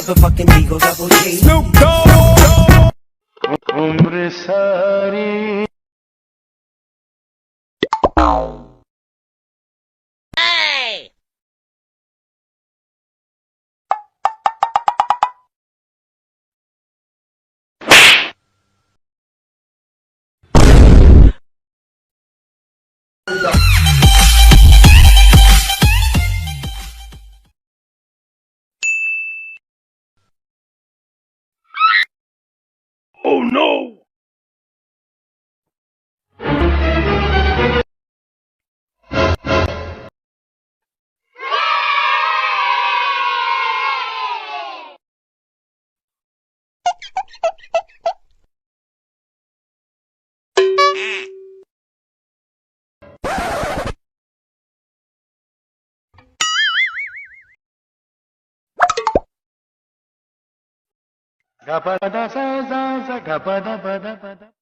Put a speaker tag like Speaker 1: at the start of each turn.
Speaker 1: motherfucking Eagle Double G.
Speaker 2: Snoop Dogg. उम्र सारी Oh no! Gapada sa sa sa gapada pada pada